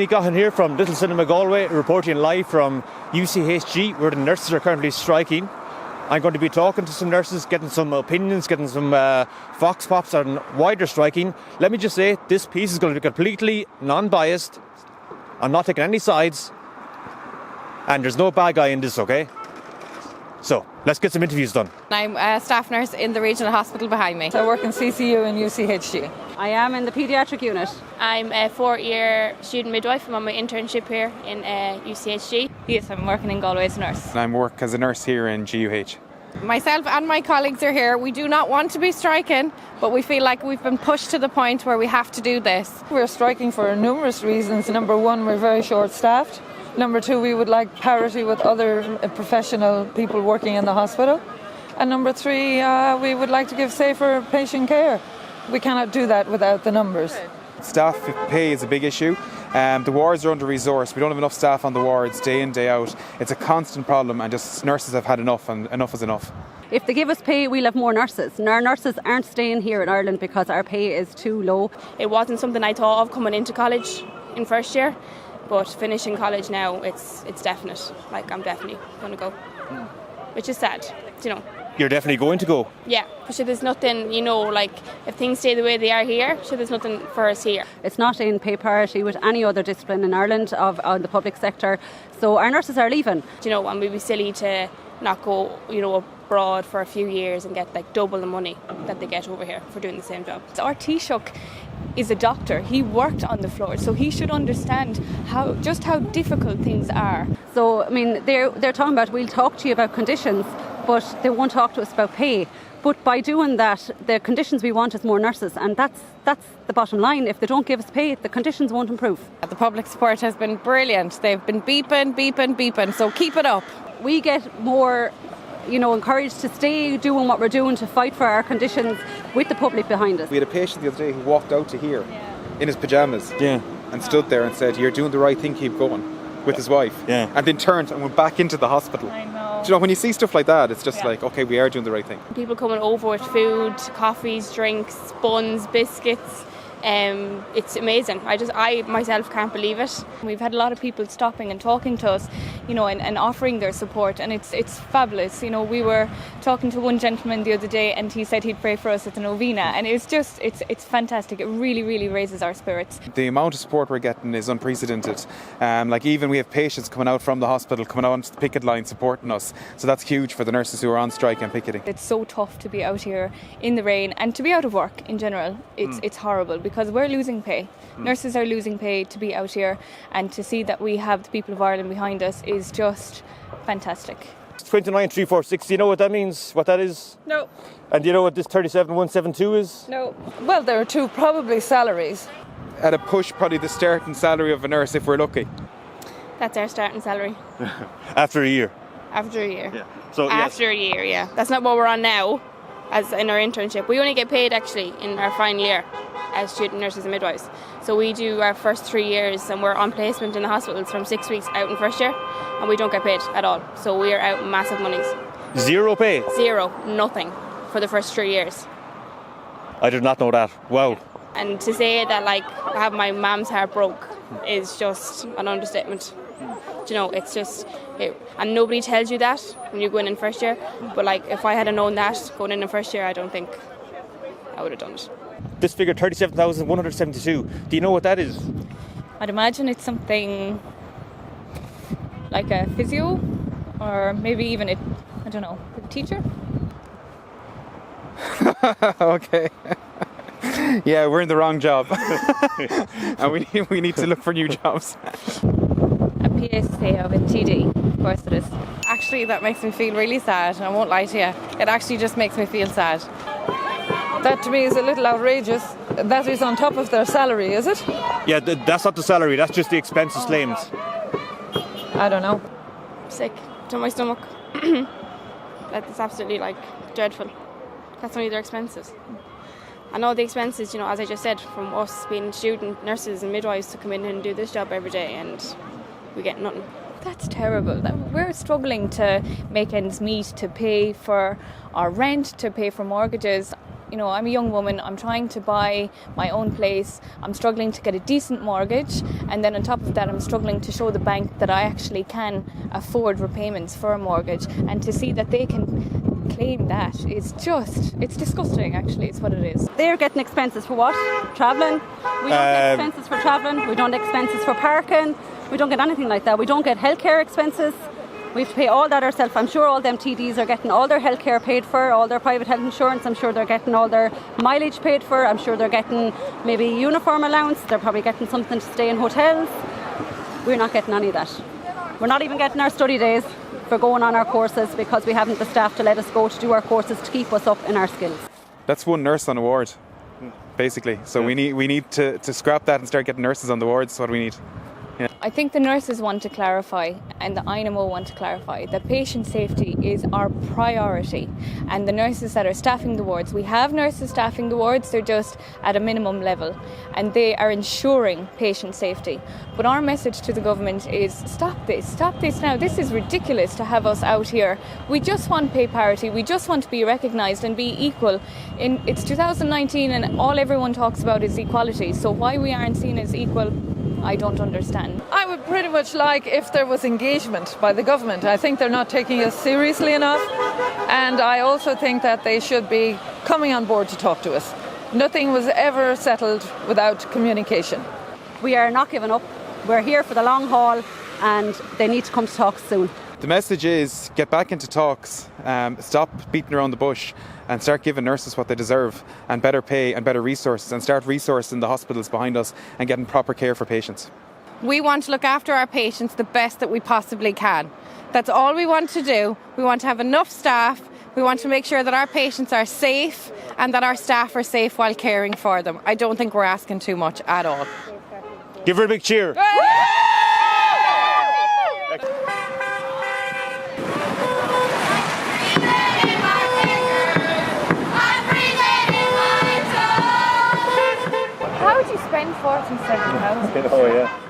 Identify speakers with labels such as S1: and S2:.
S1: Kenny Gahan here from Little Cinema Galway, reporting live from UCHG, where the nurses are currently striking. I'm going to be talking to some nurses, getting some opinions, getting some Vox Pops on why they're striking. Let me just say, this piece is going to be completely non-biased. I'm not taking any sides. And there's no bad guy in this, okay? So, let's get some interviews done.
S2: I'm a staff nurse in the regional hospital behind me.
S3: I work in CCU and UCHG.
S4: I am in the paediatric unit.
S5: I'm a fourth-year student midwife. I'm on my internship here in UCHG.
S2: Yes, I'm working in Galway as a nurse.
S6: And I work as a nurse here in GUH.
S2: Myself and my colleagues are here. We do not want to be striking, but we feel like we've been pushed to the point where we have to do this.
S3: We're striking for numerous reasons. Number one, we're very short-staffed. Number two, we would like parity with other professional people working in the hospital. And number three, we would like to give safer patient care. We cannot do that without the numbers.
S6: Staff pay is a big issue. The wards are under-resourced. We don't have enough staff on the wards day in, day out. It's a constant problem, and just nurses have had enough, and enough is enough.
S4: If they give us pay, we'll have more nurses. And our nurses aren't staying here in Ireland because our pay is too low.
S5: It wasn't something I thought of coming into college in first year, but finishing college now, it's definite. Like, I'm definitely going to go, which is sad, you know.
S1: You're definitely going to go?
S5: Yeah, but sure, there's nothing, you know, like, if things stay the way they are here, sure, there's nothing for us here.
S4: It's not in pay parity with any other discipline in Ireland of the public sector. So our nurses are leaving.
S5: You know, and we'd be silly to not go, you know, abroad for a few years and get like double the money that they get over here for doing the same job.
S7: Our Taoiseach is a doctor. He worked on the floor, so he should understand how difficult things are.
S4: So, I mean, they're talking about, we'll talk to you about conditions, but they won't talk to us about pay. But by doing that, the conditions we want is more nurses, and that's the bottom line. If they don't give us pay, the conditions won't improve.
S2: The public support has been brilliant. They've been beeping, so keep it up.
S4: We get more, you know, encouraged to stay doing what we're doing to fight for our conditions with the public behind us.
S6: We had a patient the other day who walked out to here in his pyjamas and stood there and said, "You're doing the right thing, keep going," with his wife. And then turned and went back into the hospital.
S7: I know.
S6: Do you know, when you see stuff like that, it's just like, okay, we are doing the right thing.
S5: People coming over with food, coffees, drinks, buns, biscuits. It's amazing. I myself can't believe it.
S7: We've had a lot of people stopping and talking to us, you know, and offering their support, and it's fabulous. You know, we were talking to one gentleman the other day, and he said he'd pray for us at the novena, and it's fantastic. It really, really raises our spirits.
S6: The amount of support we're getting is unprecedented. Like, even we have patients coming out from the hospital, coming out onto the picket line supporting us. So that's huge for the nurses who are on strike and picketing.
S7: It's so tough to be out here in the rain and to be out of work in general. It's horrible because we're losing pay. Nurses are losing pay to be out here, and to see that we have the people of Ireland behind us is just fantastic.
S1: 29,346, do you know what that means? What that is?
S2: No.
S1: And do you know what this 37,172 is?
S2: No.
S3: Well, there are two probably salaries.
S6: At a push, probably the starting salary of a nurse if we're lucky.
S5: That's our starting salary.
S1: After a year?
S5: After a year.
S1: Yeah. So,
S5: After a year, yeah. That's not what we're on now, as in our internship. We only get paid actually in our final year as student nurses and midwives. So we do our first 3 years, and we're on placement in the hospitals from 6 weeks out in first year, and we don't get paid at all. So we are out massive monies.
S1: Zero pay?
S5: Zero, nothing for the first 3 years.
S1: I did not know that. Wow.
S5: And to say that, like, I have my mum's heart broke is just an understatement. Do you know, it's just, and nobody tells you that when you're going in first year. But like, if I had known that going in first year, I don't think I would have done it.
S1: This figure, 37,172, do you know what that is?
S7: I'd imagine it's something like a physio, or maybe even a teacher.
S6: Okay. Yeah, we're in the wrong job. And we need to look for new jobs.
S7: A PSA of a TD, of course it is.
S2: Actually, that makes me feel really sad, and I won't lie to you. It actually just makes me feel sad.
S3: That to me is a little outrageous. That is on top of their salary, is it?
S1: Yeah, that's not the salary, that's just the expenses claimed.
S3: I don't know.
S5: Sick to my stomach. That's absolutely, like, dreadful. That's only their expenses. And all the expenses, you know, as I just said, from us being student nurses and midwives to come in and do this job every day, and we get nothing.
S7: That's terrible. We're struggling to make ends meet, to pay for our rent, to pay for mortgages. You know, I'm a young woman, I'm trying to buy my own place, I'm struggling to get a decent mortgage, and then on top of that I'm struggling to show the bank that I actually can afford repayments for a mortgage, and to see that they can claim that is just, it's disgusting actually, it's what it is.
S4: They're getting expenses for what? Travelling? We don't get expenses for travelling, we don't get expenses for parking, we don't get anything like that. We don't get healthcare expenses. We have to pay all that ourselves. I'm sure all them TDs are getting all their healthcare paid for, all their private health insurance. I'm sure they're getting all their mileage paid for. I'm sure they're getting maybe uniform allowance. They're probably getting something to stay in hotels. We're not getting any of that. We're not even getting our study days for going on our courses because we haven't the staff to let us go to do our courses to keep us up in our skills.
S6: That's one nurse on a ward, basically. So we need to scrap that and start getting nurses on the wards. That's what we need. Yeah.
S7: I think the nurses want to clarify, and the INMO want to clarify, that patient safety is our priority. And the nurses that are staffing the wards, we have nurses staffing the wards, they're just at a minimum level, and they are ensuring patient safety. But our message to the government is stop this now. This is ridiculous to have us out here. We just want pay parity, we just want to be recognised and be equal. It's 2019 and all everyone talks about is equality, so why we aren't seen as equal, I don't understand.
S3: I would pretty much like if there was engagement by the government. I think they're not taking us seriously enough, and I also think that they should be coming on board to talk to us. Nothing was ever settled without communication.
S4: We are not giving up. We're here for the long haul, and they need to come to talks soon.
S6: The message is get back into talks, stop beating around the bush and start giving nurses what they deserve and better pay and better resources, and start resourcing the hospitals behind us and getting proper care for patients.
S2: We want to look after our patients the best that we possibly can. That's all we want to do. We want to have enough staff. We want to make sure that our patients are safe and that our staff are safe while caring for them. I don't think we're asking too much at all.
S1: Give her a big cheer.
S7: How would you spend £47?
S1: Oh yeah.